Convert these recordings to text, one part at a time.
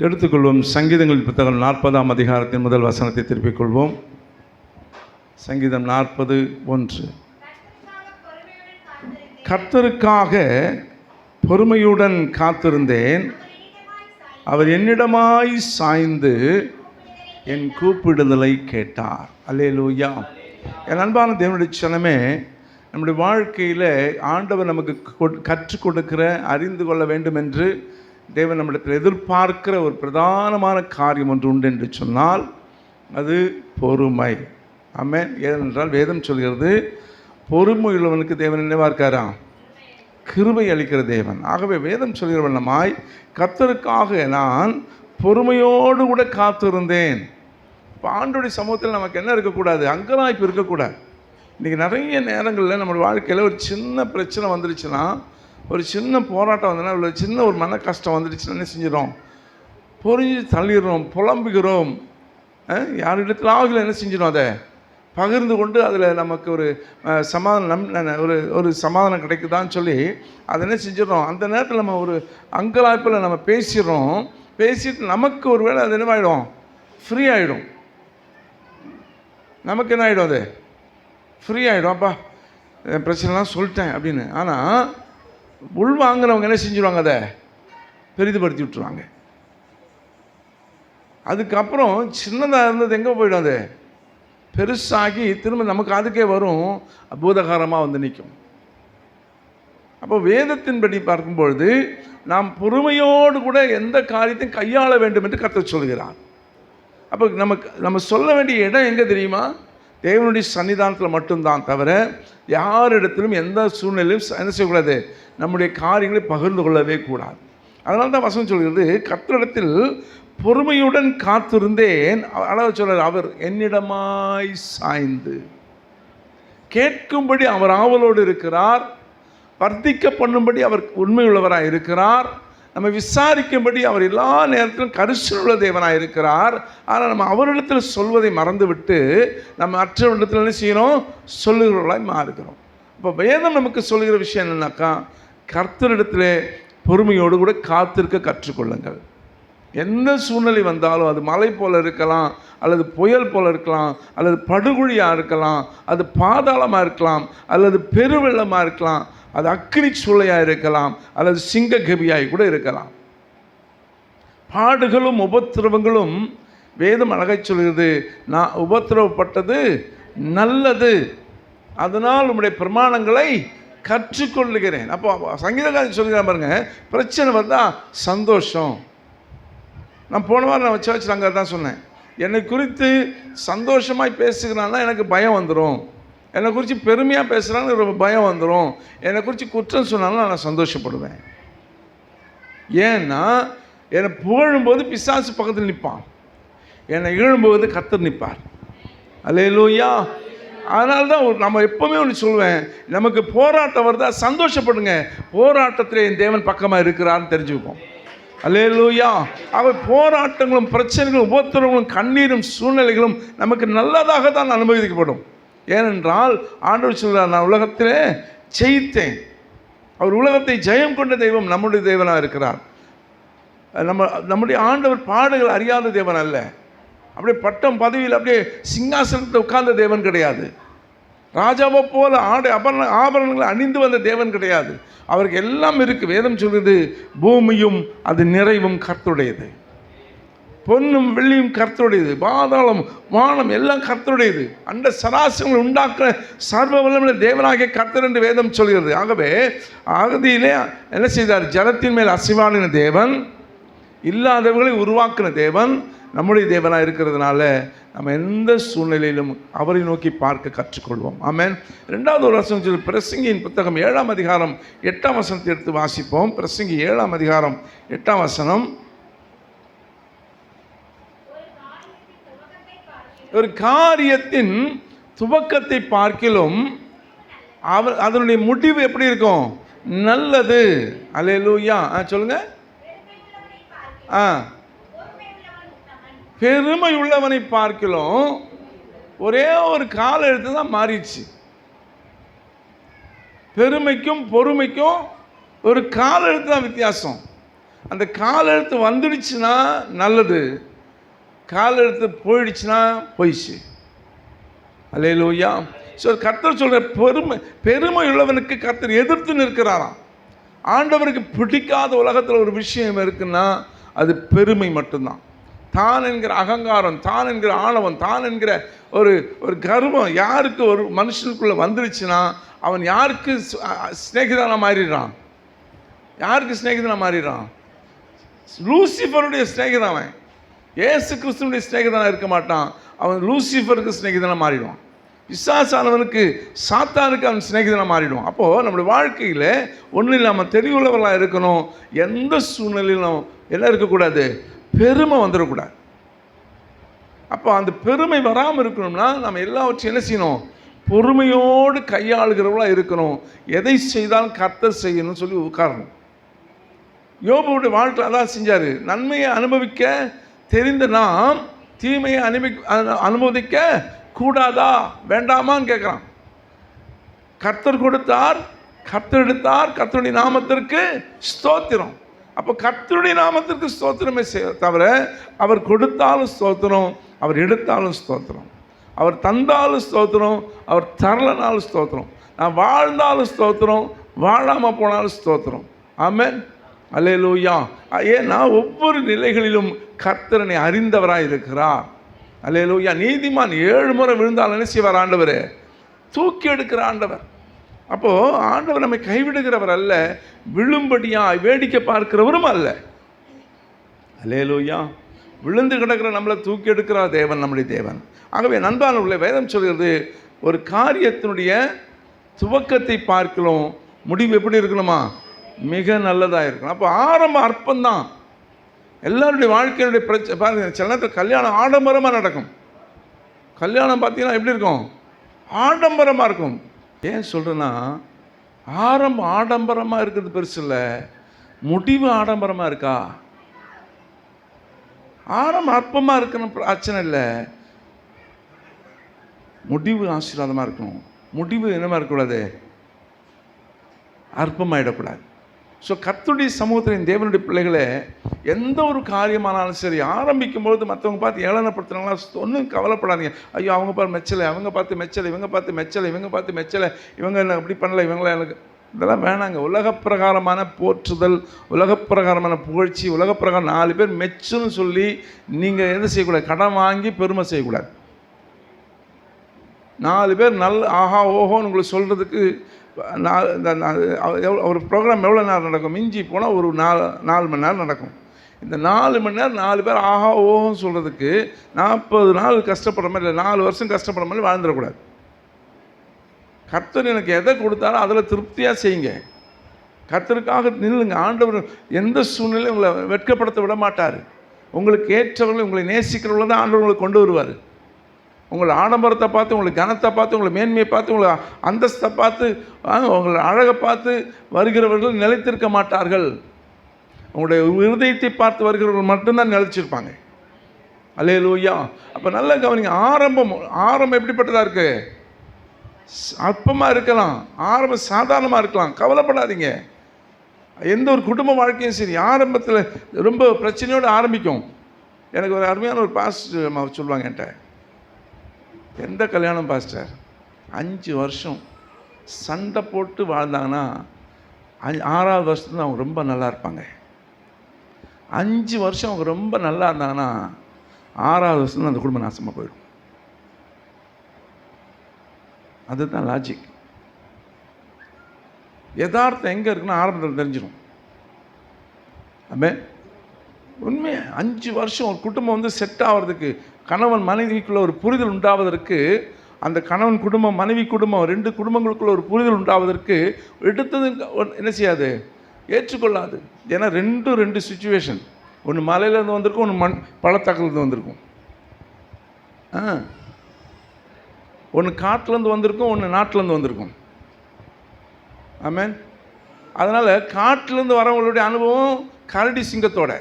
எடுத்துக்கொள்வோம். சங்கீதங்கள் புத்தகம் 40ஆம் அதிகாரத்தின் முதல் வசனத்தை திருப்பிக் கொள்வோம். சங்கீதம் 40:1. கர்த்தருக்காக பொறுமையுடன் காத்திருந்தேன், அவர் என்னிடமாய் சாய்ந்து என் கூப்பிடுதலை கேட்டார். அல்லேலூயா. என் அன்பான தேவனுடைய சனமே, நம்முடைய வாழ்க்கையில் ஆண்டவர் நமக்கு கற்றுக் கொடுக்கிற, அறிந்து கொள்ள வேண்டும் என்று தேவன் நம்மிடத்தில் எதிர்பார்க்கிற ஒரு பிரதானமான காரியம் ஒன்று உண்டு என்று சொன்னால் அது பொறுமை. ஆமென். ஏனென்றால் வேதம் சொல்கிறது, பொறுமை உள்ளவனுக்கு தேவன் என்னவா இருக்காராம்? கிருபை அளிக்கிற தேவன். ஆகவே வேதம் சொல்கிற வண்ணமாய் கர்த்தருக்காக நான் பொறுமையோடு கூட காத்திருந்தேன். இப்போ ஆண்டோடைய சமூகத்தில் நமக்கு என்ன இருக்கக்கூடாது? அங்கலாய்ப்பு இருக்கக்கூடாது. இன்றைக்கி நிறைய நேரங்களில் நம்மளுடைய வாழ்க்கையில் ஒரு சின்ன பிரச்சனை வந்துடுச்சுன்னா, ஒரு சின்ன போராட்டம் வந்ததுன்னா, ஒரு சின்ன ஒரு மன கஷ்டம் வந்துடுச்சுன்னா என்ன செஞ்சிடறோம்? பொறிஞ்சு தள்ளிடுறோம், புலம்புகிறோம். யாரிடத்தில் ஆகல என்ன செஞ்சிடும்? அதை பகிர்ந்து கொண்டு அதில் நமக்கு ஒரு ஒரு சமாதானம் கிடைக்குதான்னு சொல்லி அதை என்ன செஞ்சிடறோம்? அந்த நேரத்தில் நம்ம ஒரு அங்கலாய்ப்பில் நம்ம பேசிடுறோம். பேசிட்டு நமக்கு ஒரு வேளை அது என்னவாயிடும்? ஃப்ரீ ஆகிடும். நமக்கு என்ன ஆகிடும்? அது ஃப்ரீ ஆகிடும். அப்பா பிரச்சனைலாம் சொல்லிட்டேன் அப்படின்னு. ஆனால் உள்வாங்கிறவங்க என்ன செஞ்சுருவாங்க? அதை பெரிதுபடுத்தி விட்டுருவாங்க. அதுக்கப்புறம் சின்னதாக இருந்தது எங்கே போய்டும்? அது பெருசாகி திரும்ப நமக்கு அதுக்கே வரும், பூதகாரமாக வந்து நிற்கும். அப்போ வேதத்தின்படி பார்க்கும்பொழுது நாம் பொறுமையோடு கூட எந்த காரியத்தையும் கையாள வேண்டும் என்று கர்த்தர் சொல்கிறார். அப்போ நம்ம சொல்ல வேண்டிய இடம் எங்கே தெரியுமா? தேவனுடைய சன்னிதானத்தில் மட்டும்தான், தவிர யாரிடத்திலும் எந்த சூழ்நிலையும் என்ன செய்யக்கூடாது? நம்முடைய காரியங்களை பகிர்ந்து கொள்ளவே கூடாது. அதனால தான் வசனம் சொல்கிறது, கர்த்தரிடத்தில் பொறுமையுடன் காத்திருந்தேன். அழகாக சொல்கிறார், அவர் என்னிடமாய் சாய்ந்து. கேட்கும்படி அவர் ஆவலோடு இருக்கிறார். வர்த்திக்க பண்ணும்படி அவர் உண்மையுள்ளவராக இருக்கிறார். நம்ம விசாரிக்கும்படி அவர் எல்லா நேரத்திலும் கரிசனையுள்ள தேவனாக இருக்கிறார். ஆனால் நம்ம அவரிடத்தில் சொல்வதை மறந்துவிட்டு நம்ம மற்றவரிடத்தில் என்ன செய்யணும்? சொல்லுகிறவர்களாய் மாறுகிறோம். இப்போ வேதம் நமக்கு சொல்லுகிற விஷயம் என்னன்னாக்கா, கர்த்தரிடத்தில் பொறுமையோடு கூட காத்திருக்க கற்றுக்கொள்ளுங்கள். எந்த சூழ்நிலை வந்தாலும், அது மலை போல் இருக்கலாம், அல்லது புயல் போல் இருக்கலாம், அல்லது படுகுழியாக இருக்கலாம், அது பாதாளமாக இருக்கலாம், அல்லது பெருவெள்ளமாக இருக்கலாம், அது அக்கினி சூளையாக இருக்கலாம், அல்லது சிங்ககபியாய் கூட இருக்கலாம். பாடுகளும் உபத்திரவங்களும் வேதம் அழகை சொல்கிறது, நான் உபத்திரவப்பட்டது நல்லது, அதனால் உம்முடைய பிரமாணங்களை கற்றுக்கொள்ளுகிறேன். அப்போ சங்கீதக்காரன் சொல்லுகிறேன் பாருங்க, பிரச்சனை வந்தால் சந்தோஷம். நான் போன வாரம் நான் வச்சு அங்கே தான் சொன்னேன், என்னை குறித்து சந்தோஷமாய் பேசுகிறான்னா எனக்கு பயம் வந்துடும். என்னை குறித்து பெருமையாக பேசுகிறான்னு ரொம்ப பயம் வந்துடும். என்னை குறித்து குற்றம் சொன்னாலும் நான் சந்தோஷப்படுவேன். ஏன்னா என்னை புகழும்போது பிசாசு பக்கத்தில் நிற்பான், என்னை இழும்போது கர்த்தர் நிற்பார். அல்லேலூயா. அதனால தான் நம்ம எப்போவுமே ஒன்று சொல்லுவேன், நமக்கு போராட்டம் வருதா சந்தோஷப்படுங்க, போராட்டத்தில் என் தேவன் பக்கமாக இருக்கிறான்னு தெரிஞ்சுப்போம். அல்லேலூயா. அவர் போராட்டங்களும் பிரச்சனைகளும் உபத்திரங்களும் கண்ணீரும் சூழ்நிலைகளும் நமக்கு நல்லதாக தான் அனுமதிக்கப்படும். ஏனென்றால் ஆண்டவர் சொல்கிறார், நான் உலகத்திலே ஜெயித்தேன். அவர் உலகத்தை ஜெயம் கொண்ட தெய்வம் நம்முடைய தேவனாக இருக்கிறார். நம்முடைய ஆண்டவர் பாடுகள் அறியாத தேவன் அல்ல. அப்படியே பட்டம் பதவியில் அப்படியே சிங்காசனத்தில் உட்கார்ந்த தேவன் கிடையாது. ராஜாவை போல ஆபரணங்களை அணிந்து வந்த தேவன் கிடையாது. அவருக்கு எல்லாம் இருக்குது. வேதம் சொல்கிறது, பூமியும் அது நிறைவும் கர்த்தருடையது, பொன்னும் வெள்ளியும் கர்த்தருடையது, பாதாளம் வானம் எல்லாம் கர்த்தருடையது, அண்ட சராசரங்களை உண்டாக்குற சர்வ வல்லமையுள்ள தேவனாகிய கர்த்தர் என்று வேதம் சொல்கிறது. ஆகவே ஆதியிலே என்ன செய்தார்? ஜலத்தின் மேல் அசைவாடின தேவன், இல்லாதவர்களை உருவாக்கின தேவன் நம்முடைய தேவனாக இருக்கிறதுனால நம்ம எந்த சூழ்நிலையிலும் அவரை நோக்கி பார்க்க கற்றுக்கொள்வோம். ஆமென். ரெண்டாவது ஒரு வசனம் சொல்லி, பிரசங்கியின் புத்தகம் 7ஆம் அதிகாரம் 8ஆம் வசனத்தை எடுத்து வாசிப்போம். பிரசங்கி 7ஆம் அதிகாரம் 8ஆம் வசனம். ஒரு காரியத்தின் துவக்கத்தை பார்க்கிலும் அதனுடைய முடிவு எப்படி இருக்கும்? நல்லது. அல்லேலூயா. சொல்லுங்க. பெருமை உள்ளவனை பார்க்கிலும் ஒரே ஒரு கால எழுத்து தான் மாறிடுச்சு. பெருமைக்கும் பொறுமைக்கும் ஒரு கால எழுத்து தான் வித்தியாசம். அந்த கால் எழுத்து வந்துடுச்சுன்னா நல்லது, கால் எழுத்து போயிடுச்சுன்னா போயிடுச்சு. அல்லேலூயா. ஸோ கர்த்தர் சொல்கிற பெருமை உள்ளவனுக்கு கர்த்தர் எதிர்த்து நிற்கிறாராம். ஆண்டவருக்கு பிடிக்காத உலகத்தில் ஒரு விஷயம் இருக்குன்னா அது பெருமை மட்டும்தான். தான் என்கிற அகங்காரம், தான் என்கிற ஆணவம், தான் என்கிற ஒரு கர்வம் யாருக்கு ஒரு மனுஷனுக்குள்ளே வந்துடுச்சுன்னா அவன் யாருக்கு ஸ்நேகிதனாக மாறிடுறான்? யாருக்கு ஸ்நேகிதனாக மாறிடுறான்? லூசிஃபருடைய ஸ்நேகிதன் அவன். ஏசு கிறிஸ்துவனுடைய ஸ்நேகிதனாக இருக்க மாட்டான். அவன் லூசிஃபருக்கு ஸ்நேகிதனாக மாறிடுவான். பிசாசானவனுக்கு, சாத்தானுக்கு அவன் ஸ்நேகிதனாக மாறிடுவான். அப்போது நம்முடைய வாழ்க்கையில் ஒன்றும் இல்லாமல் தெளிவுள்ளவர்களாக இருக்கணும். எந்த சூழ்நிலையிலும் என்ன இருக்கக்கூடாது? பெருமை வந்துடக்கூடாது. அப்போ அந்த பெருமை வராமல் இருக்கணும்னா நம்ம எல்லாவற்றையும் என்ன செய்யணும்? பொறுமையோடு கையாளுகிறவர்களாக இருக்கணும். எதை செய்தாலும் கர்த்தர் செய்யணும்னு சொல்லி உட்காரணும். யோபுடைய வாழ்க்கையில் அதான் செஞ்சார். நன்மையை அனுபவிக்க தெரிந்த நாம் தீமையை அனுமதிக்க கூடாதா வேண்டாமான்னு கேட்குறான். கர்த்தர் கொடுத்தார், கர்த்தர் எடுத்தார், கர்த்தருடைய நாமத்திற்கு ஸ்தோத்திரம். அப்போ கர்த்தருடைய நாமத்திற்கு ஸ்தோத்திரமே தவிர அவர் கொடுத்தாலும் ஸ்தோத்திரம், அவர் எடுத்தாலும் ஸ்தோத்திரம், அவர் தந்தாலும் ஸ்தோத்திரம், அவர் தரலனாலும் ஸ்தோத்திரம், நான் வாழ்ந்தாலும் ஸ்தோத்திரம், வாழாமல் போனாலும் ஸ்தோத்திரம். ஆமென். அல்லேலூயா. ஏன்னா ஒவ்வொரு நிலைகளிலும் கர்த்தரனை அறிந்தவராக இருக்கிறார். அல்லேலூயா. நீதிமான் 7 முறை விழுந்தால் என்ன செய்வார்? ஆண்டவர் தூக்கி எடுக்கிற ஆண்டவர். அப்போது ஆண்டவர் நம்மை கைவிடுகிறவர் அல்ல, விழும்படியாக வேடிக்கை பார்க்கிறவரும் அல்ல. அல்லேலூயா. விழுந்து கிடக்கிற நம்மளை தூக்கி எடுக்கிறார் தேவன், நம்முடைய தேவன். ஆகவே நண்பானவர்களே, வேதம் சொல்கிறது ஒரு காரியத்தினுடைய துவக்கத்தை பார்க்கலாம், முடிவு எப்படி இருக்கணுமா? மிக நல்லதாக இருக்கணும். அப்போ ஆரம்ப அற்பம்தான். எல்லாருடைய வாழ்க்கையினுடைய பிரச்சனை பாருங்கள். சில நேரத்தில் கல்யாணம் ஆடம்பரமாக நடக்கும். கல்யாணம் பார்த்தீங்கன்னா எப்படி இருக்கும்? ஆடம்பரமாக இருக்கும். ஏன் சொல்கிறேன்னா, ஆரம்பம் ஆடம்பரமாக இருக்கிறது பெருசு இல்லை, முடிவு ஆடம்பரமாக இருக்கா? ஆரம்பம் அற்பமாக இருக்கணும் பிரச்சனை இல்லை, முடிவு ஆசீர்வாதமாக இருக்கணும். முடிவு என்னமா இருக்கக்கூடாது? அற்பமாயிடக்கூடாது. ஸோ கர்த்தருடைய சமூகத்தின் தேவனுடைய பிள்ளைகளை எந்த ஒரு காரியமானாலும் சரி ஆரம்பிக்கும்போது மற்றவங்க பார்த்து ஏளனப்படுத்துனாங்களா ஒன்றும் கவலைப்படாதீங்க. ஐயோ அவங்க பார்த்து மெச்சலை, அவங்க பார்த்து மெச்சலை, இவங்க பார்த்து மெச்சலை, இவங்க பார்த்து மெச்சலை, இவங்க என்ன அப்படி பண்ணலை, இவங்கள எனக்கு இதெல்லாம் வேணாங்க. உலகப்பிரகாரமான போற்றுதல், உலகப்பிரகாரமான புகழ்ச்சி, உலகப்பிரகாரம் 4 பேர் மெச்சுன்னு சொல்லி நீங்கள் எது செய்யக்கூடாது? கடன் வாங்கி பெருமை செய்யக்கூடாது. 4 பேர் நல்ல ஆஹா ஓஹோன்னு உங்களுக்கு சொல்கிறதுக்கு ஒரு ப்ரோக்ராம் எவ்வளோ நேரம் நடக்கும்? மிஞ்சி போனால் ஒரு 4 மணி நேரம் நடக்கும். இந்த 4 மணி நேரம் 4 பேர் ஆஹா ஓஹோன்னு சொல்கிறதுக்கு 40 நாள் கஷ்டப்படுற மாதிரி, இல்லை 4 வருஷம் கஷ்டப்படுற மாதிரி வாழ்ந்துடக்கூடாது. கர்த்தர் எனக்கு எதை கொடுத்தாலும் அதில் திருப்தியாக செய்யுங்க. கர்த்தருக்காக நில்லுங்க. ஆண்டவர் எந்த சூழ்நிலையும் உங்களை வெட்கப்படுத்த விட மாட்டார். உங்களுக்கு ஏற்றவர்களை, உங்களை நேசிக்கிறவங்களை தான் ஆண்டவர் உங்களை கொண்டு வருவார். உங்களை ஆடம்பரத்தை பார்த்து, உங்களை கனத்தை பார்த்து, உங்களை மேன்மையை பார்த்து, உங்களை அந்தஸ்தை பார்த்து, உங்களை அழகை பார்த்து வருகிறவர்கள் நிலைத்திருக்க மாட்டார்கள். உங்களுடைய இருதயத்தை பார்த்து வருகிறவர்கள் மட்டும்தான் நிலைச்சிருப்பாங்க. அல்லேலூயா. அப்போ நல்ல கவனிங்க. ஆரம்பம் எப்படிப்பட்டதாக இருக்குது? அற்பமாக இருக்கலாம், ஆரம்பம் சாதாரணமாக இருக்கலாம், கவலைப்படாதீங்க. எந்த ஒரு குடும்ப வாழ்க்கையும் சரி ஆரம்பத்தில் ரொம்ப பிரச்சனையோடு ஆரம்பிக்கும். எனக்கு ஒரு அருமையான ஒரு பாஸ்டர் சொல்லுவாங்க என்கிட்ட, எந்த கல்யாணம் பாஸ்டர் 5 வருஷம் சண்டை போட்டு வாழ்ந்தாங்கன்னா 6வது வருஷத்துல அவங்க ரொம்ப நல்லா இருப்பாங்க. 5 வருஷம் அவங்க ரொம்ப நல்லா இருந்தாங்கன்னா 6வது வருஷத்துல அந்த குடும்பம் நாசமாக போயிடும். அதுதான் லாஜிக். யதார்த்தம் எங்கே இருக்குன்னா ஆரம்பத்தில் தெரிஞ்சிடும். ஆமென். உண்மையாக 5 வருஷம் ஒரு குடும்பம் வந்து செட் ஆகிறதுக்கு, கணவன் மனைவிக்குள்ள ஒரு புரிதல் உண்டாவதற்கு, அந்த கணவன் குடும்பம் மனைவி குடும்பம் 2 குடும்பங்களுக்குள்ள ஒரு புரிதல் உண்டாவதற்கு எடுத்தது என்ன செய்யாது? ஏற்றுக்கொள்ளாது. ஏன்னா 2 சுச்சுவேஷன். ஒன்று மலையிலேருந்து வந்திருக்கும், ஒன்று பள்ளத்தாக்கிலேருந்து வந்திருக்கும். ஒன்று காட்டிலேருந்து வந்திருக்கும், ஒன்று நாட்டிலேருந்து வந்திருக்கும். ஆமென். அதனால் காட்டிலேருந்து வரவங்களுடைய அனுபவம் கரடி சிங்கத்தோட,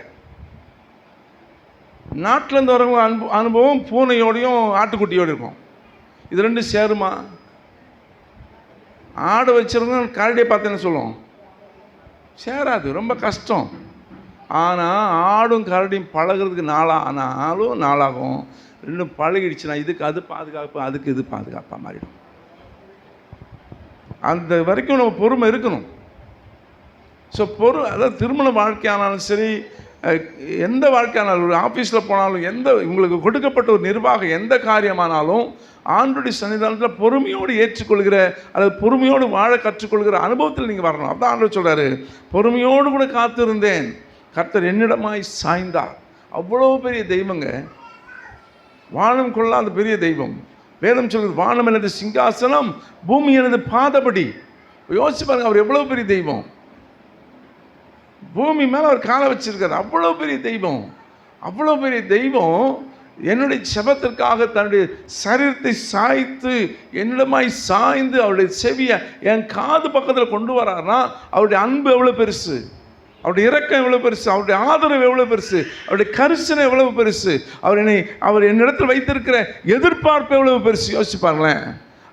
நாட்டிலேருந்து வரவங்க அனுபவம் பூனையோடையும் ஆட்டுக்குட்டியோடு இருக்கும். இது 2 சேருமா? ஆடை வச்சுருந்தோம் கரடியை பார்த்து என்ன சொல்லுவோம்? சேராது, ரொம்ப கஷ்டம். ஆனால் ஆடும் கரடியும் பழகிறதுக்கு நாளாகும். இன்னும் பழகிடுச்சுன்னா இதுக்கு அது பாதுகாப்பு, அதுக்கு இது பாதுகாப்பாக மாறிடும். அந்த வரைக்கும் நம்ம பொறுமை இருக்கணும். ஸோ அதாவது திருமண வாழ்க்கையானாலும் சரி, எந்த வாழ்க்கையானாலும், ஒரு ஆஃபீஸில் போனாலும், உங்களுக்கு கொடுக்கப்பட்ட ஒரு நிர்வாகம் எந்த காரியமானாலும் ஆண்டவருடைய சன்னிதானத்தில் பொறுமையோடு ஏற்றுக்கொள்கிற அல்லது பொறுமையோடு வாழ கற்றுக்கொள்கிற அனுபவத்தில் நீங்கள் வரணும். அப்பதான் ஆண்டவர் சொல்கிறாரு, பொறுமையோடு கூட காத்திருந்தேன், கர்த்தர் என்னிடமாய் சாய்ந்தார். அவ்வளோ பெரிய தெய்வங்க, வானம் கொள்ளாத பெரிய தெய்வம். வேதம் சொல்கிறது, வானம் எனது சிங்காசனம், பூமி எனது பாதபடி. யோசிச்சு பாருங்க, அவர் எவ்வளோ பெரிய தெய்வம். பூமி மேலே அவர் காலை வச்சிருக்காரு. அவ்வளோ பெரிய தெய்வம். அவ்வளோ பெரிய தெய்வம் என்னுடைய செபத்திற்காக தன்னுடைய சரீரத்தை சாய்த்து என்னிடமாய் சாய்ந்து அவருடைய செவியை என் காது பக்கத்தில் கொண்டு வராருன்னா அவருடைய அன்பு எவ்வளோ பெருசு, அவருடைய இரக்கம் எவ்வளோ பெருசு, அவருடைய ஆதரவு எவ்வளோ பெருசு, அவருடைய கரிசனை எவ்வளவு பெருசு, அவர் என்னிடத்தில் வைத்திருக்கிற எதிர்பார்ப்பு எவ்வளவு பெருசு. யோசிச்சு பாருங்களேன்.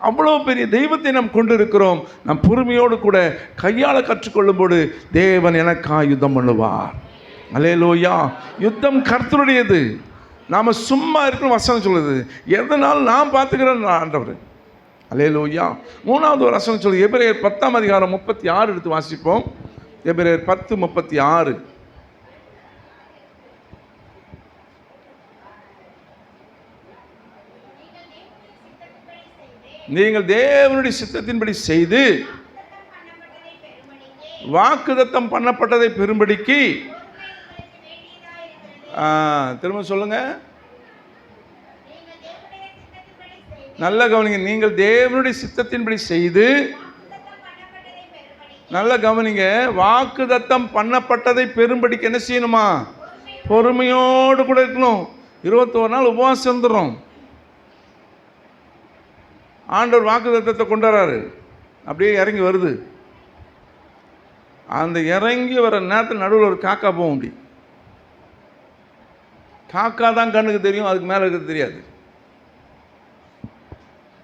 அவ்வளோ பெரிய தெய்வத்தை நாம் கொண்டு இருக்கிறோம். நாம் பொறுமையோடு கூட கையாள கற்றுக்கொள்ளும் போது தேவன் எனக்காக யுத்தம் பண்ணுவார். அல்லேலூயா. யுத்தம் கர்த்தருடையது. நாம் சும்மா இருக்கணும். வசனம் சொல்லுது, எதனால் நான் பார்த்துக்கிறேன் ஆண்டவர். அல்லேலூயா. மூணாவது ஒரு வசனம் சொல்லுது, எபிரேயர் 10:36 எடுத்து வாசிப்போம். எபிரேயர் 10:36. நீங்கள் தேவனுடைய சித்தத்தின்படி செய்து வாக்குத்தத்தம் பண்ணப்பட்டதை பெறும்படிக்கு. திரும்ப சொல்லுங்க, நல்ல கவனிங்க. நீங்கள் தேவனுடைய சித்தத்தின்படி செய்து, நல்ல கவனிங்க, வாக்குத்தத்தம் பண்ணப்பட்டதை பெறும்படிக்கு என்ன செய்யணுமா? பொறுமையோடு கூட இருக்கணும். 21 நாள் உபவாசம் இருந்துடும். ஆண்டவர் வாக்குத்தத்தத்தை கொண்டு வராரு, அப்படியே இறங்கி வருது. அந்த இறங்கி வர நேரத்தில் நடுவில் ஒரு காக்கா போக முடியும். காக்கா தான் கண்ணுக்கு தெரியும், அதுக்கு மேலே இருக்கிறது தெரியாது.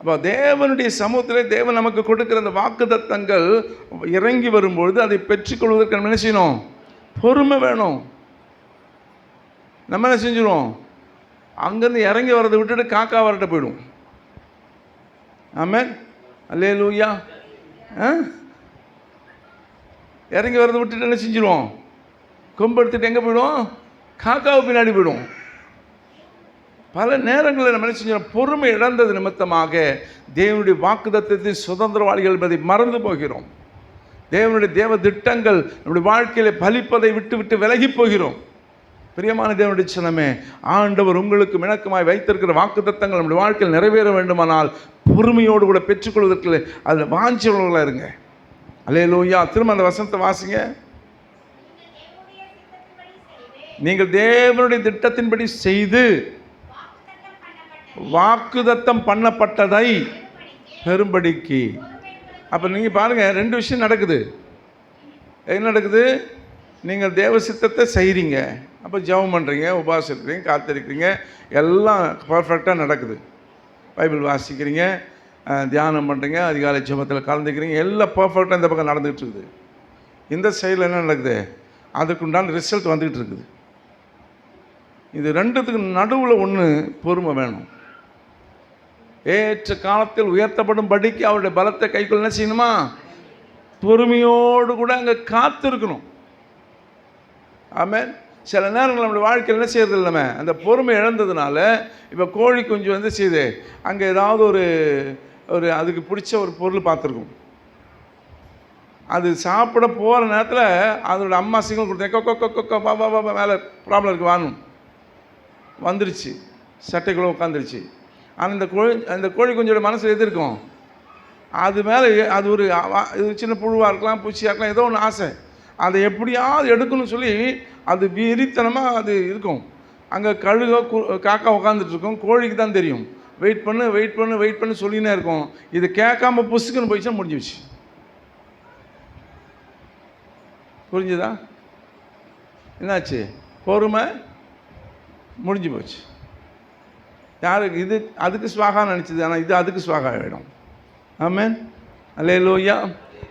அப்போ தேவனுடைய சமூகத்திலே தேவன் நமக்கு கொடுக்கிற அந்த வாக்குத்தத்தங்கள் இறங்கி வரும்பொழுது அதை பெற்றுக்கொள்வதற்கு நம்ம என்ன செய்யணும்? பொறுமை வேணும். நம்ம என்ன செஞ்சிடுவோம்? அங்கேருந்து இறங்கி வரதை விட்டுட்டு காக்கா வரட்ட போயிடும். ஆமென், அல்லேலூயா. இறங்கி வரதை விட்டுட்டு என்ன செஞ்சிடுவோம்? கொம்பு எடுத்துட்டு எங்கே போயிடும்? காக்காவை பின்னாடி போயிடும். பல நேரங்களில் நம்ம என்ன செஞ்சோம்? பொறுமை இழந்தது நிமித்தமாக தேவனுடைய வாக்குத்தத்தத்தை சுதந்திரவாளிகள் என்பதை மறந்து போகிறோம். தேவனுடைய தேவ திட்டங்கள் நம்முடைய வாழ்க்கையில் பலிப்பதை விட்டு விட்டு விலகி போகிறோம். பிரியமான தேவனுடைய ஜனமே, ஆண்டவர் உங்களுக்கு இணக்கமாய் வைத்திருக்கிற வாக்குத்தத்தங்கள் நம்முடைய வாழ்க்கையில் நிறைவேற வேண்டுமானால் பொறுமையோடு கூட பெற்றுக்கொள்வதற்கு அதில் வாஞ்சியுள்ளவர்களாக இருங்க. அல்லேலூயா. திரும்ப அந்த வசனத்தை வாசிங்க. நீங்கள் தேவனுடைய திட்டத்தின்படி செய்து வாக்குத்தத்தம் பண்ணப்பட்டதை பெறும்படிக்கு. அப்போ நீங்கள் பாருங்கள், 2 விஷயம் நடக்குது. என்ன நடக்குது? நீங்கள் தேவ சித்தத்தை செய்கிறீங்க, அப்போ ஜெபம் பண்ணுறீங்க, உபவாசம் இருக்கிறீங்க, காத்திருக்கிறீங்க, எல்லாம் பர்ஃபெக்டாக நடக்குது. பைபிள் வாசிக்கிறீங்க, தியானம் பண்ணுறீங்க, அதிகாலை ஜெபத்தில் கலந்துக்கிறீங்க, எல்லாம் பர்ஃபெக்டாக இந்த பக்கம் நடந்துகிட்டு இருக்குது. இந்த சைடில் என்ன நடக்குது? அதுக்குண்டான ரிசல்ட் வந்துக்கிட்டு இருக்குது. இது ரெண்டுத்துக்கு நடுவில் ஒன்று பொறுமை வேணும். ஏற்ற காலத்தில் உயர்த்தப்படும் படிக்கு அவருடைய பலத்தை கைக்குள்ள என்ன செய்யணுமா? பொறுமையோடு கூட அங்கே காத்திருக்கணும். ஆமென். சில நேரங்கள் நம்மளுடைய வாழ்க்கையில் என்ன செய்யறது இல்லாம அந்த பொறுமை இழந்ததுனால, இப்போ கோழி குஞ்சு வந்து செய்யுது, அங்கே ஏதாவது ஒரு அதுக்கு பிடிச்ச ஒரு பொருள் பார்த்துருக்கும். அது சாப்பிட போகிற நேரத்தில் அதோட அம்மா சிக்னல் கொடுத்தேன், கொக்கோ பாபா பாபா மேலே ப்ராப்ளம் இருக்குது, வாணும் வந்துருச்சு, சட்டைக்குள்ளே உட்காந்துருச்சு. ஆனால் அந்த கோழி குஞ்சோட மனசில் எது இருக்கும்? அது மேலே அது ஒரு சின்ன புழுவாக இருக்கலாம், பூச்சியாக இருக்கலாம், ஏதோ ஒன்று ஆசை, அதை எப்படியாவது எடுக்கணும்னு சொல்லி அது விரித்தனமாக அது இருக்கும். அங்கே கழுகோ காக்கா உட்காந்துட்ருக்கோம், கோழிக்கு தான் தெரியும். வெயிட் பண்ணு சொல்லினே இருக்கும். இது கேட்காம புசுக்குன்னு போயிடுச்சா முடிஞ்சிடுச்சு. புரிஞ்சுதா? என்னாச்சு? பொறுமை முடிஞ்சு போச்சு. யாருக்கு இது? அதுக்கு ஸ்வாகான்னு நினச்சிது, ஆனால் இது அதுக்கு ஸ்வாகா ஆகிடும். ஆமென், அல்லேலூயா.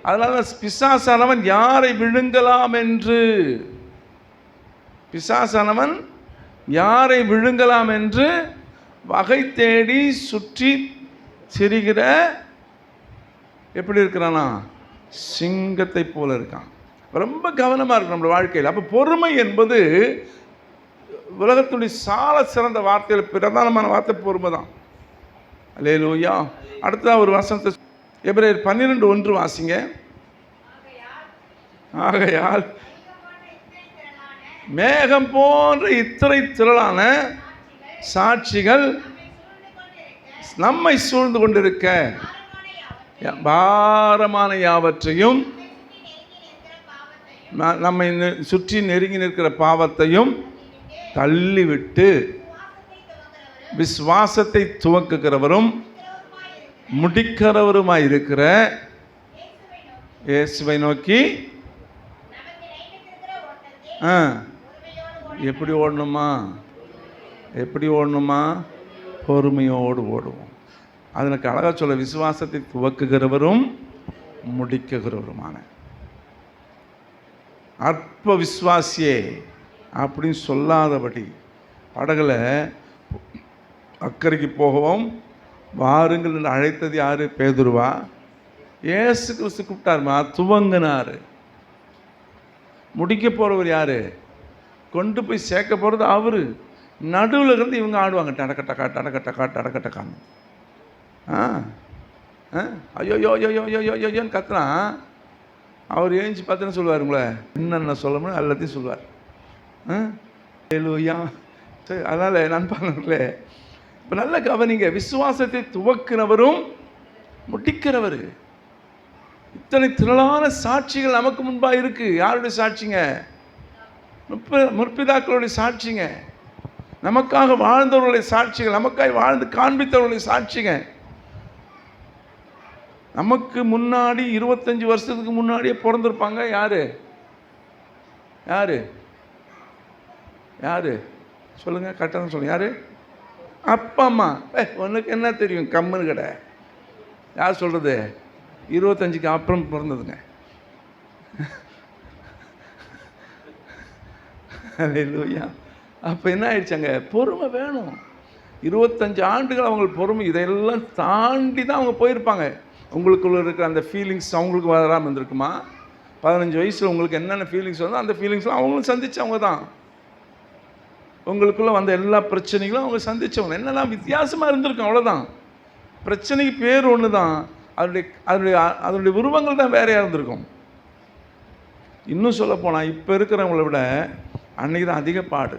அதனால பிசாசானவன் யாரை விழுங்கலாம் என்று பிசாசானவன் யாரை விழுங்கலாம் என்று வகை தேடி சுற்றி திரிகிற எப்படி இருக்கிறானா, சிங்கத்தை போல இருக்கான். ரொம்ப கவனமாக இருக்கு நம்மளோட வாழ்க்கையில். அப்போ பொறுமை என்பது உலகத்துடைய சால சிறந்த வார்த்தையில் பிரதானமான வார்த்தை பொறுமை தான். அல்லேலூயா. அடுத்ததாக ஒரு வசனத்தை எபிரேயர் 12:1 வாசிங்க. ஆகையால் மேகம் போன்ற இத்தனை திரளான சாட்சிகள் நம்மை சூழ்ந்து கொண்டிருக்க பாரமான யாவற்றையும், நம்மை சுற்றி நெருங்கி நிற்கிற பாவத்தையும் தள்ளிவிட்டு விசுவாசத்தை துவக்குகிறவரும் முடிக்கிறவருமாய் இருக்கிற இயேசுவை நோக்கி எப்படி ஓடணுமா? எப்படி ஓடணுமா? பொறுமையோடு ஓடுவோம். அதற்கு அழகாக சொல்ல, விசுவாசத்தை துவக்குகிறவரும் முடிக்குகிறவருமான. அற்ப விசுவாசியே அப்படின்னு சொல்லாதபடி படகுல அக்கறைக்கு போகவும் வாருங்கள் என்று அழைத்தது யாரு? பேதுருவா? இயேசு கிறிஸ்து கூப்பிட்டாருமா, துவங்கினார். முடிக்க போகிறவர் யாரு? கொண்டு போய் சேர்க்க போகிறது அவரு. நடுவில் இருந்து இவங்க ஆடுவாங்க, டடக்கட்டக்கா டடக்கட்டக்கா டடக்கட்டக்கான்னு. ஐயோ யோ யோ யோ யோ யோ யோன்னு கத்துனா அவர் ஏஞ்சி பார்த்துன்னு சொல்லுவாருங்களே, என்னென்ன சொல்லணும் எல்லாத்தையும் சொல்லுவார். சரி, அதனால் நண்பர்களே, இப்போ நல்ல கவனிங்க. விசுவாசத்தை துவக்கினவரும் முடிக்கிறவர். இத்தனை திரளான சாட்சிகள் நமக்கு முன்பாக இருக்குது. யாருடைய சாட்சிங்க? முற்பிதாக்களுடைய சாட்சிங்க. நமக்காக வாழ்ந்தவர்களுடைய சாட்சிகள், நமக்காக வாழ்ந்து காண்பித்தவர்களுடைய சாட்சிங்க. நமக்கு முன்னாடி 25 வருஷத்துக்கு முன்னாடியே பிறந்திருப்பாங்க. யாரு யாரு யாரு சொல்லுங்க, கரெக்டாக சொல்லுங்க. யாரு? அப்பா அம்மா. உனக்கு என்ன தெரியும், கம்முன்னு கடை. யார் சொல்றது? 25க்கு அப்புறம் பிறந்ததுங்க. அல்லேலூயா. அப்போ என்ன ஆயிடுச்சாங்க? பொறுமை வேணும். 25 ஆண்டுகள் அவங்களுக்கு பொறுமை, இதெல்லாம் தாண்டி தான் அவங்க போயிருப்பாங்க. உங்களுக்குள்ள இருக்கிற அந்த ஃபீலிங்ஸ் அவங்களுக்கு வராமல் இருந்திருக்குமா? 15 வயசில் உங்களுக்கு என்னென்ன ஃபீலிங்ஸ் வந்தோ அந்த ஃபீலிங்ஸ்லாம் அவங்களும் சந்தித்தவங்க தான். உங்களுக்குள்ளே வந்த எல்லா பிரச்சனைகளும் அவங்க சந்தித்தவங்க. என்னெல்லாம் வித்தியாசமாக இருந்திருக்கும், அவ்வளோதான். பிரச்சனைக்கு பேர் ஒன்று தான், அதனுடைய உருவங்கள் தான் வேறையாக இருந்திருக்கும். இன்னும் சொல்லப்போனால் இப்போ இருக்கிறவங்கள விட அன்றைக்கி தான் அதிக பாடு.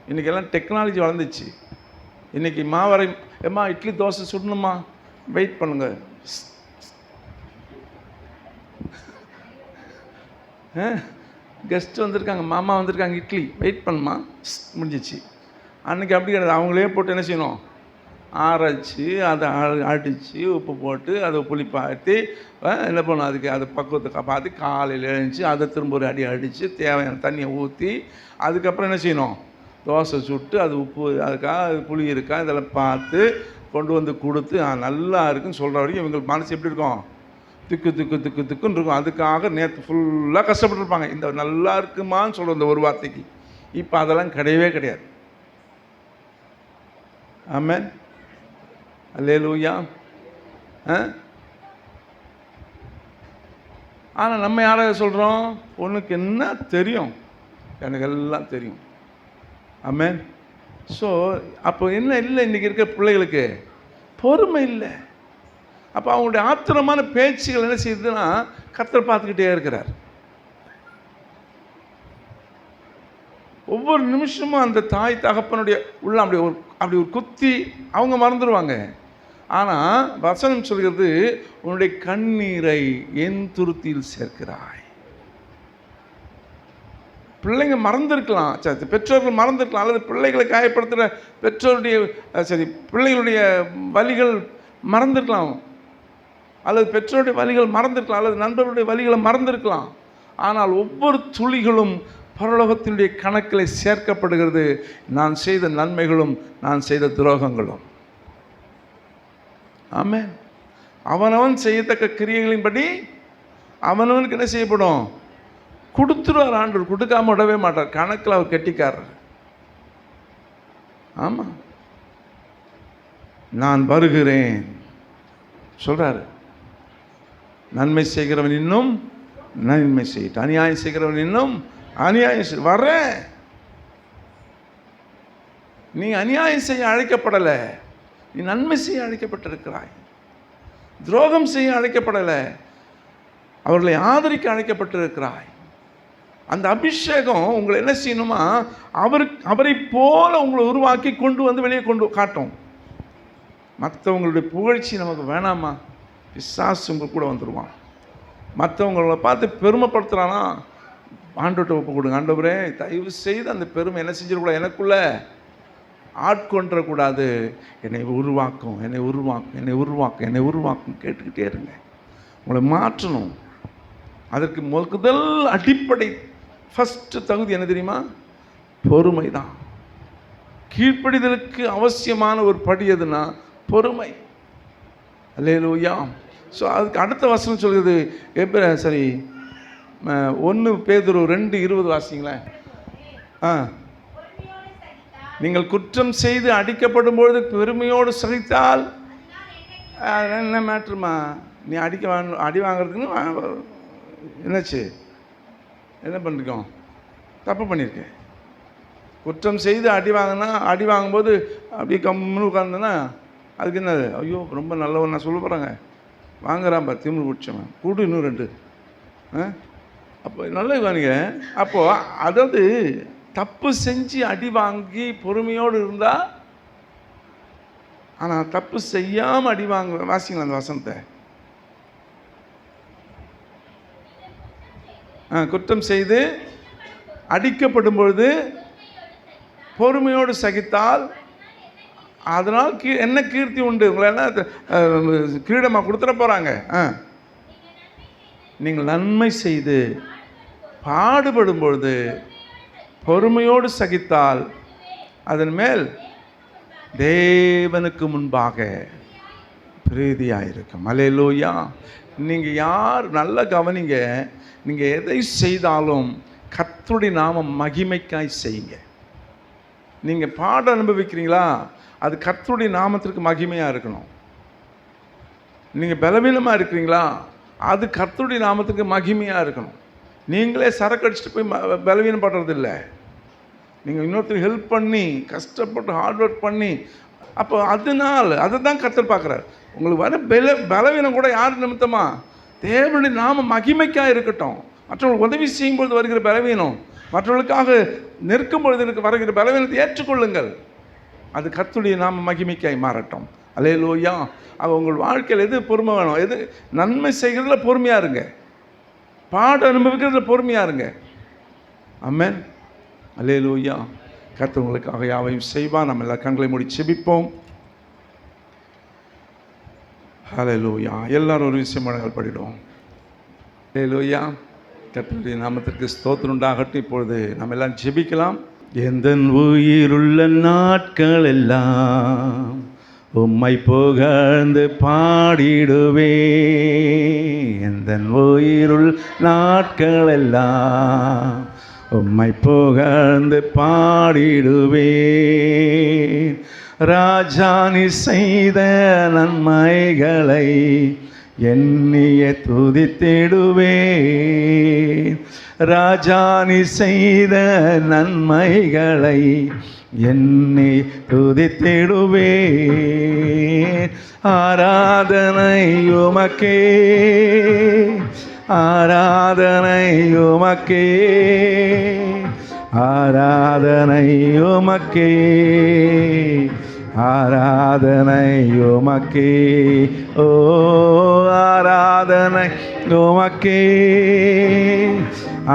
இன்றைக்கெல்லாம் டெக்னாலஜி வளர்ந்துச்சு. இன்றைக்கி மாவரை ஏம்மா இட்லி தோசை சுடணுமா, வெயிட் பண்ணுங்க. கெஸ்ட் வந்திருக்காங்க, மாமா வந்திருக்காங்க, இட்லி வெயிட் பண்ணுமா, முடிஞ்சிச்சு. அன்றைக்கி அப்படி கிடையாது. அவங்களே போட்டு என்ன செய்யணும், அரைச்சி அதை அடித்து உப்பு போட்டு அதை புளிப்பாட்டி என்ன பண்ணணும், அதுக்கு அது பக்குவத்தை பார்த்து காலையில் எழுந்துச்சு அதை திரும்ப ஒரு அடி அடித்து தேவையான தண்ணியை ஊற்றி அதுக்கப்புறம் என்ன செய்யணும், தோசை சுட்டு அது உப்பு அதுக்காக அது புளி இருக்கா இதெல்லாம் பார்த்து கொண்டு வந்து கொடுத்து நல்லா இருக்குன்னு சொல்கிற வரைக்கும் இவங்களுக்கு மனசு எப்படி இருக்கும், திக்குன்னு இருக்கும். அதுக்காக நேற்று ஃபுல்லாக கஷ்டப்பட்டுருப்பாங்க இந்த நல்லா இருக்குமான்னு சொல்கிற இந்த ஒரு வார்த்தைக்கு. இப்போ அதெல்லாம் கிடையவே கிடையாது. ஆமென், அல்லேலூயா. ஆனால் நம்ம யாராவது சொல்கிறோம், உனக்கு என்ன தெரியும், எனக்கு எல்லாம் தெரியும். ஆமென். ஸோ அப்போ என்ன இல்லை, இன்றைக்கி இருக்கிற பிள்ளைகளுக்கு பொறுமை இல்லை. அப்போ அவங்களுடைய ஆத்திரமான பேச்சுகள் என்ன செய்யுதுன்னா கர்த்தர் பார்த்துக்கிட்டே இருக்கிறார். ஒவ்வொரு நிமிஷமும் அந்த தாய் தகப்பனுடைய உள்ள அப்படி ஒரு குத்தி அவங்க மறந்துடுவாங்க. ஆனால் வசனம் சொல்கிறது, உன்னுடைய கண்ணீரை என் துருத்தியில் சேர்க்கிறாய். பிள்ளைங்க மறந்துருக்கலாம், சரி பெற்றோர்கள் மறந்துருக்கலாம், அல்லது பிள்ளைகளை காயப்படுத்துகிற பெற்றோருடைய பிள்ளைகளுடைய வலிகள் மறந்துருக்கலாம், அல்லது பெற்றோருடைய வலிகள் மறந்துருக்கலாம், அல்லது நண்பர்களுடைய வலிகளை மறந்துருக்கலாம். ஆனால் ஒவ்வொரு துளிகளும் பரலோகத்தினுடைய கணக்கில் சேர்க்கப்படுகிறது. நான் செய்த நன்மைகளும் நான் செய்த துரோகங்களும். ஆமென். அவனவன் செய்யத்தக்க கிரியைகளின்படி அவனவனுக்கு என்ன செய்யப்படும், கொடுத்துருவார் ஆண்டவர், கொடுக்காம விடவே மாட்டார். கணக்கில் அவர் கெட்டிக்காரர். ஆமாம், நான் வருகிறேன் சொல்கிறாரு. நன்மை செய்கிறவன் இன்னும் நன்மை செய்யட்டும், அநியாயம் செய்கிறவன் இன்னும் அநியாயம் செய்ய வர்றேன். நீ அநியாயம் செய்ய அழைக்கப்படலை, நீ நன்மை செய்ய அழைக்கப்பட்டிருக்கிறாய். துரோகம் செய்ய அழைக்கப்படலை, அவர்களை ஆதரிக்க அழைக்கப்பட்டிருக்கிறாய். அந்த அபிஷேகம் உங்களை என்ன செய்யணுமா, அவரை போல உங்களை உருவாக்கி கொண்டு வந்து வெளியே கொண்டு காட்டும். மற்றவங்களுடைய புகழ்ச்சி நமக்கு வேணாமா? பிசாசு உங்களுக்கு கூட வந்துடுவான். மற்றவங்களை பார்த்து பெருமைப்படுத்துகிறானா, ஆண்டவர்கிட்ட ஒப்பு கொடுங்க. ஆண்டவரே தயவு செய்து அந்த பெருமை என்ன செஞ்சிடக்கூடாது, எனக்குள்ள ஆட்கொண்டக்கூடாது. என்னை உருவாக்கும், என்னை உருவாக்கும், என்னை உருவாக்கும், என்னை உருவாக்கும் கேட்டுக்கிட்டே இருங்க. உங்களை மாற்றணும். அதற்கு முதல் அடிப்படை ஃபஸ்ட்டு தகுதி என்ன தெரியுமா? பொறுமை தான். கீழ்ப்படிதலுக்கு அவசியமான ஒரு படி எதுனா பொறுமை. அல்லேலூயா. ஸோ அதுக்கு அடுத்த வசனம் சொல்கிறது, சரி 1 பேதுரு 2:20 வாசிங்களேன். நீங்கள் குற்றம் செய்து அடிக்கப்படும் பொழுது பெருமையோடு சகித்தால் என்ன மேட்ருமா? நீ அடி வாங்கிறதுக்குன்னு என்னாச்சு, என்ன பண்ணிருக்கோம்? தப்பு பண்ணியிருக்கேன். குற்றம் செய்து அடி வாங்கும்போது அப்படியே கம்முன்னு உட்கார்ந்தேன்னா அதுக்கு என்னது? ஐயோ ரொம்ப நல்லவன் நான் சொல்ல போகிறாங்க, வாங்குறான் பா திமிரு பிடிச்சவன், கூடு இன்னும் 2. அப்போ நல்ல வாங்க. அப்போது அதாவது தப்பு செஞ்சு அடி வாங்கி பொறுமையோடு இருந்தால், ஆனால் தப்பு செய்யாமல் அடி வாசிங்களா அந்த வசனத்தை. குற்றம் செய்து அடிக்கப்படும் பொழுது பொறுமையோடு சகித்தால் அதனால் என்ன கீர்த்தி உண்டு? உங்களை என்ன கிரீடமாக கொடுத்துட போகிறாங்க? நீங்கள் நன்மை செய்து பாடுபடும் பொழுது பொறுமையோடு சகித்தால் அதன் மேல் தேவனுக்கு முன்பாக பிரீதியாயிருக்கும். அல்லேலூயா. நீங்கள் யார் நல்லா கவனிங்க, நீங்கள் எதை செய்தாலும் கர்த்தருடைய நாம மகிமைக்காய் செய்யுங்க. நீங்கள் பாடம் அனுபவிக்கிறீங்களா, அது கர்த்தருடைய நாமத்திற்கு மகிமையாக இருக்கணும். நீங்கள் பலவீனமாக இருக்கிறீங்களா, அது கர்த்தருடைய நாமத்துக்கு மகிமையாக இருக்கணும். நீங்களே சரக்கு அடிச்சுட்டு போய் பலவீனப்படுறது இல்லை. நீங்கள் இன்னொருத்தருக்கு ஹெல்ப் பண்ணி கஷ்டப்பட்டு ஹார்ட் ஒர்க் பண்ணி, அப்போ அதனால் அதை தான் கர்த்தர் பார்க்குறாரு. உங்களுக்கு வர பலவீனம் கூட யார் நிமித்தமா? தேவனுடைய நாம மகிமைக்காக இருக்கட்டும். மற்றவங்களுக்கு உதவி செய்யும்பொழுது வருகிற பலவீனம், மற்றவர்களுக்காக நிற்கும் பொழுது எனக்கு வருகிற பலவீனத்தை ஏற்றுக்கொள்ளுங்கள். அது கர்த்தருடைய நாம மகிமைக்காய் மாறட்டும். அல்லேலூயா. அவ உங்கள் வாழ்க்கையில் எது பொறுமை வேணும், எது நன்மை செய்கிறதுல பொறுமையாக இருங்க, பாடம் அனுபவிக்கிறதுல பொறுமையாக இருங்க. ஆமென். அல்லேலூயா. கர்த்தர் உங்களுக்காக யாவையும் செய்வார். நம்ம எல்லா கண்களை மூடி செபிப்போம். அல்லேலூயா. எல்லாரும் ஒரு விஷயம் நாங்கள் படிடுவோம். அல்லேலூயா. கர்த்தருடைய நாமத்திற்கு ஸ்தோத்திரம் உண்டாகட்டும். இப்பொழுது நம்ம எல்லாம் ஜெபிக்கலாம். எந்தன் உயிருள்ள நாட்கள் எல்லாம் உம்மை புகழ்ந்து பாடிடுவே. எந்தன் உயிருள் நாட்கள் எல்லாம் உம்மை புகழ்ந்து பாடிடுவே. ராஜா நீ செய்த நன்மைகளை எண்ணிய துதித்திடுவே. ராஜா நீ செய்த நன்மைகளை எண்ணி துதித்திடுவே. ஆராதனை உமக்கே, ஆராதனை உமக்கே, ஆராதனை உமக்கே, ஆராதனை உமக்கே. ஓ ஆராதனை உமக்கே,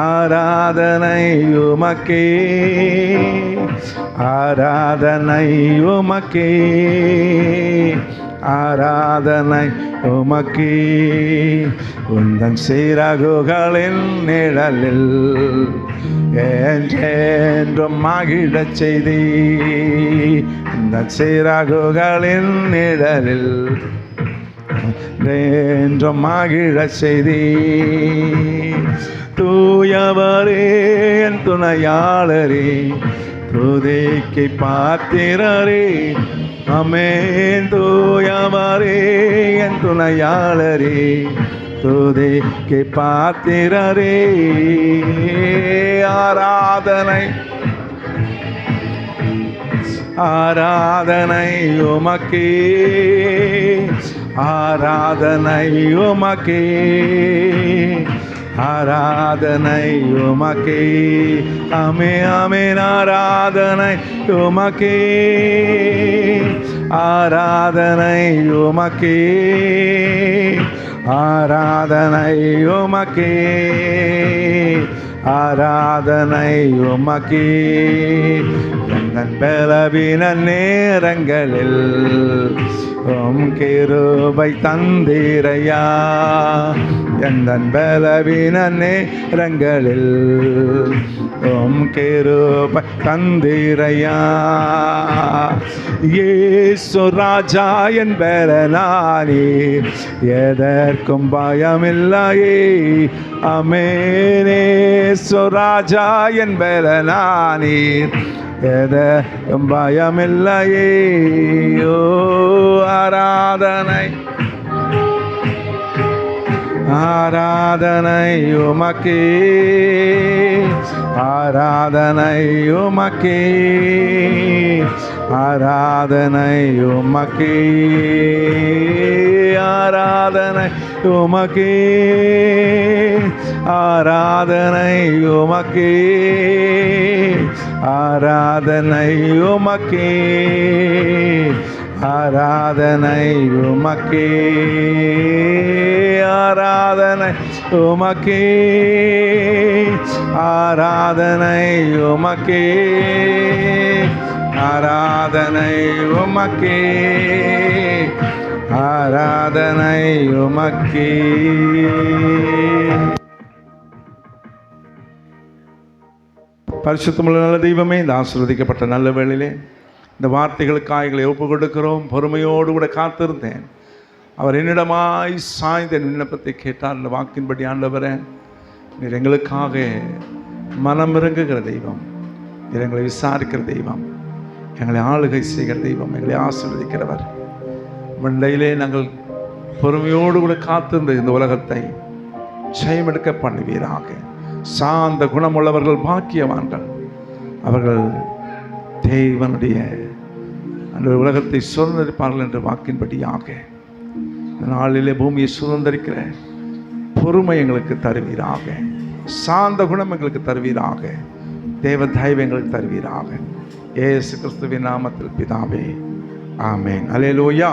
ஆராதனை உமக்கே, ஆராதனை உமக்கே, ஆராதனை உமக்கே. உந்தன் சிறகுகளின் நிழலில் என்றென்றும் மகிழச் செய்தி. இந்த சிறகுகளின் நிழலில் என்றும் மகிழ செய்தி. தூயவரே என் துணையாளரே, துதிக்கு பாத்திரரே, ஆமென். தூயவரே என் துணையாளரே, துதிக்கு பாத்திரரே. ஆராதனை ஆராதனை உமக்கே, ஆராதனை உமக்கே, ஆராதனை உமக்கே. ஆமென் ஆமென். ஆராதனை உமக்கே, ஆராதனை உமக்கே, ஆராதனை உமக்கே, ஆராதனை உமக்கே. எந்தன் பலவீன நேரங்களில் கிருபை தந்தீரையா, எந்தன் பலவீன நேரங்களில் கிருபை தந்தீரையா. இயேசு ராஜா என் பலனானீர், எதற்கும் பயமில்லையே. ஆமென். இயேசு ராஜா என் பலனானீர், எதற்கும் பயமில்லையே. ஓ ஆராதனை ஆராதனை உமக்கே, ஆராதனை உமக்கே, ஆராதனை உமக்கே, ஆராதனை உமக்கே, ஆராதனை உமக்கே, ஆராதனை உமக்கே, ஆராதனை உமக்கே, ஆராதனை உமக்கே, ஆராதனை உமக்கே, ஆராதனை உமக்கே, ஆராதனை உமக்கே. பரிசுத்தமுள்ள நல்ல தெய்வமே, இந்த ஆசீர்வதிக்கப்பட்ட நல்ல வேளையிலே இந்த வார்த்தைகளுக்காக எங்களை ஒப்பு கொடுக்கிறோம். பொறுமையோடு கூட காத்திருந்தேன். அவர் என்னிடமாய் சாய்ந்த விண்ணப்பத்தை கேட்டார். இந்த வாக்கின்படி ஆண்டவரே, நீர் எங்களுக்காக மனம் இறங்குகிற தெய்வம், நீர் எங்களை விசாரிக்கிற தெய்வம், எங்களை ஆளுகை செய்கிற தெய்வம், எங்களை ஆசீர்வதிக்கிறவர். மண்டையிலே நாங்கள் பொறுமையோடு கூட காத்திருந்த இந்த உலகத்தை ஜெயமெடுக்க பண்ணுவீராக. சாந்த குணமுள்ளவர்கள் பாக்கியவான்கள், அவர்கள் தேவனுடைய அந்த உலகத்தை சுதந்திரிப்பார்கள் என்ற வாக்கின்படியாக இந்த நாளிலே பூமியை சுதந்திரிக்கிற பொறுமை எங்களுக்கு தருவீராக. சாந்த குணம் எங்களுக்கு தருவீராக. தேவ தயவு எங்களுக்கு தருவீராக. இயேசு கிறிஸ்துவின் நாமத்தில் பிதாவே, ஆமென். அல்லேலூயா.